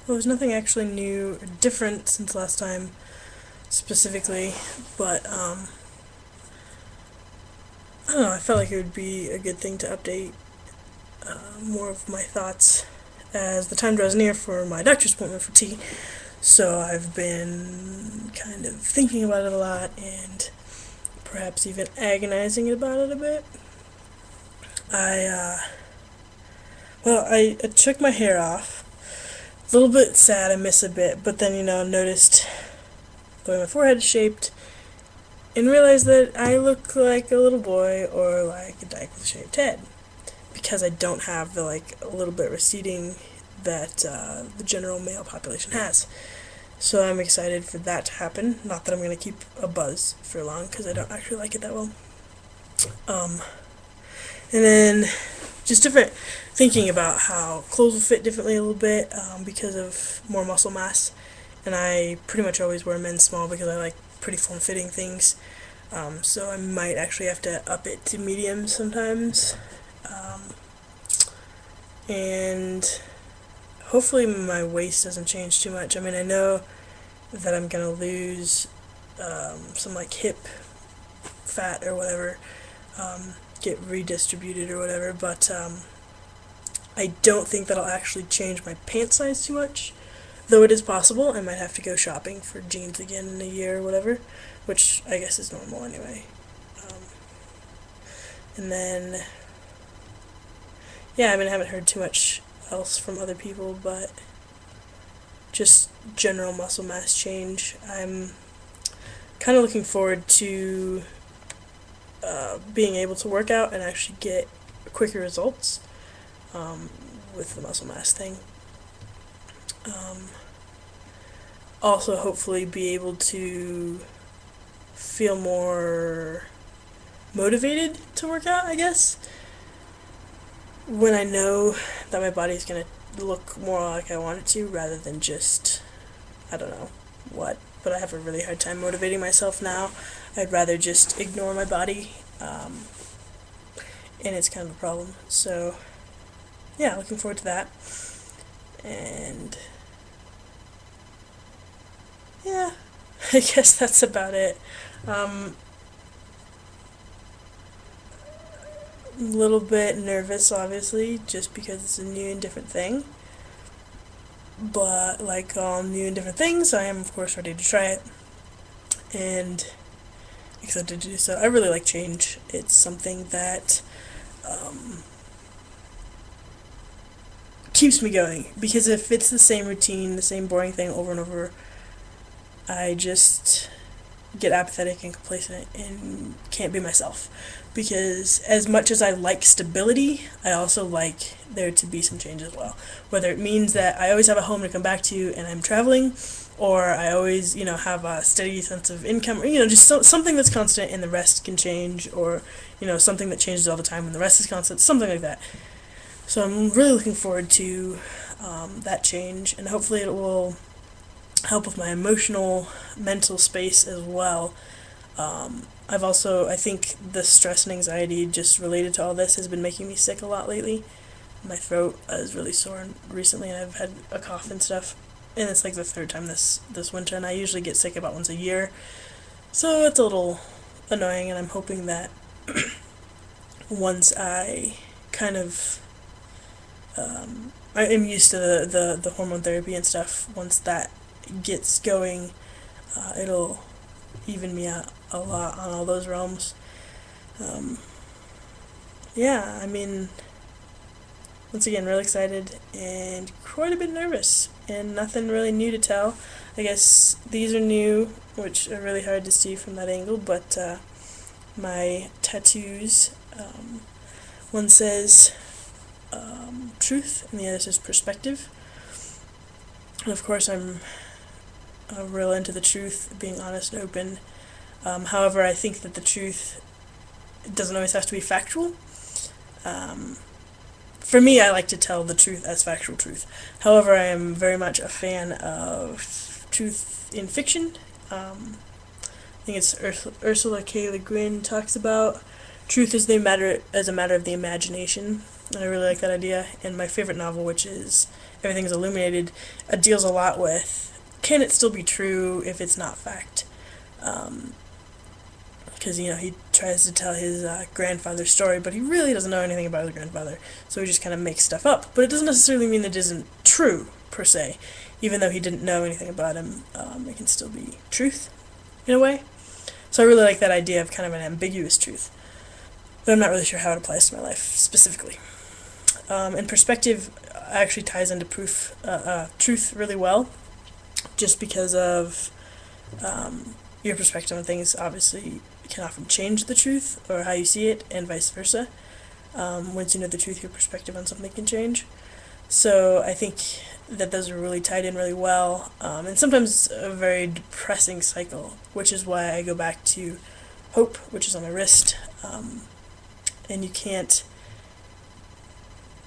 Well, there's nothing actually new or different since last time specifically, but I don't know, I felt like it would be a good thing to update more of my thoughts as the time draws near for my doctor's appointment for tea. So I've been kind of thinking about it a lot and perhaps even agonizing about it a bit. I, I took my hair off. It's a little bit sad, I miss a bit, but then, noticed the way my forehead is shaped and realized that I look like a little boy or like a dyke with a shaved head because I don't have the, like, a little bit receding that the general male population has. So I'm excited for that to happen. Not that I'm going to keep a buzz for long because I don't actually like it that well. And then just different thinking about how clothes will fit differently a little bit because of more muscle mass. And I pretty much always wear men's small because I like pretty form-fitting things. So I might actually have to up it to medium sometimes. And hopefully my waist doesn't change too much. I mean, I know that I'm gonna lose some like hip fat or whatever, get redistributed or whatever, but I don't think that'll actually change my pant size too much. Though it is possible, I might have to go shopping for jeans again in a year or whatever, which I guess is normal anyway. And then, yeah, I mean, I haven't heard too much else from other people, but just general muscle mass change. I'm kind of looking forward to being able to work out and actually get quicker results with the muscle mass thing. Also, hopefully, be able to feel more motivated to work out, I guess, when I know that my body's gonna look more like I want it to rather than just, I don't know what, but I have a really hard time motivating myself now. I'd rather just ignore my body, and it's kind of a problem. So, yeah, looking forward to that. And, yeah, I guess that's about it. A little bit nervous, obviously, just because it's a new and different thing. But, like all new and different things, I am, of course, ready to try it. And excited to do so. I really like change. It's something that keeps me going. Because if it's the same routine, the same boring thing over and over, I just get apathetic and complacent and can't be myself. Because as much as I like stability, I also like there to be some change as well. Whether it means that I always have a home to come back to and I'm traveling, or I always, have a steady sense of income, or, just something that's constant and the rest can change, or, something that changes all the time and the rest is constant, something like that. So I'm really looking forward to that change, and hopefully it will help with my emotional, mental space as well. I think the stress and anxiety just related to all this has been making me sick a lot lately. My throat is really sore recently, and I've had a cough and stuff. And it's like the third time this winter, and I usually get sick about once a year. So it's a little annoying, and I'm hoping that once I kind of I am used to the hormone therapy and stuff, once that gets going, it'll even me out a lot on all those realms. Yeah, I mean, once again, really excited and quite a bit nervous, and nothing really new to tell. I guess these are new, which are really hard to see from that angle, but my tattoos, one says truth, and the other says perspective. And of course, I'm real into the truth, being honest and open. However, I think that the truth doesn't always have to be factual. For me, I like to tell the truth as factual truth. However, I am very much a fan of truth in fiction. I think it's Ursula K. Le Guin talks about truth as a matter of the imagination. and I really like that idea. And my favorite novel, which is Everything's Illuminated, deals a lot with, can it still be true if it's not fact? Because he tries to tell his grandfather's story, but he really doesn't know anything about his grandfather, so he just kind of makes stuff up. But it doesn't necessarily mean that it isn't true, per se. Even though he didn't know anything about him, it can still be truth, in a way. So I really like that idea of kind of an ambiguous truth, but I'm not really sure how it applies to my life, specifically. And perspective actually ties into truth really well, just because of your perspective on things obviously can often change the truth or how you see it, and vice versa. Once you know the truth, your perspective on something can change. So I think that those are really tied in really well, and sometimes a very depressing cycle, which is why I go back to hope, which is on my wrist, and you can't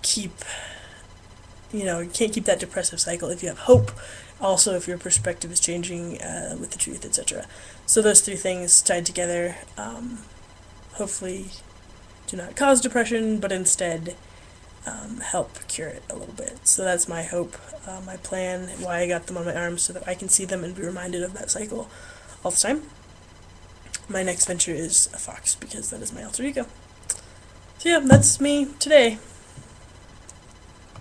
keep that depressive cycle if you have hope. Also, if your perspective is changing with the truth, etc. So those three things tied together, hopefully, do not cause depression, but instead help cure it a little bit. So that's my hope, my plan, why I got them on my arms, so that I can see them and be reminded of that cycle all the time. My next venture is a fox, because that is my alter ego. So yeah, that's me today.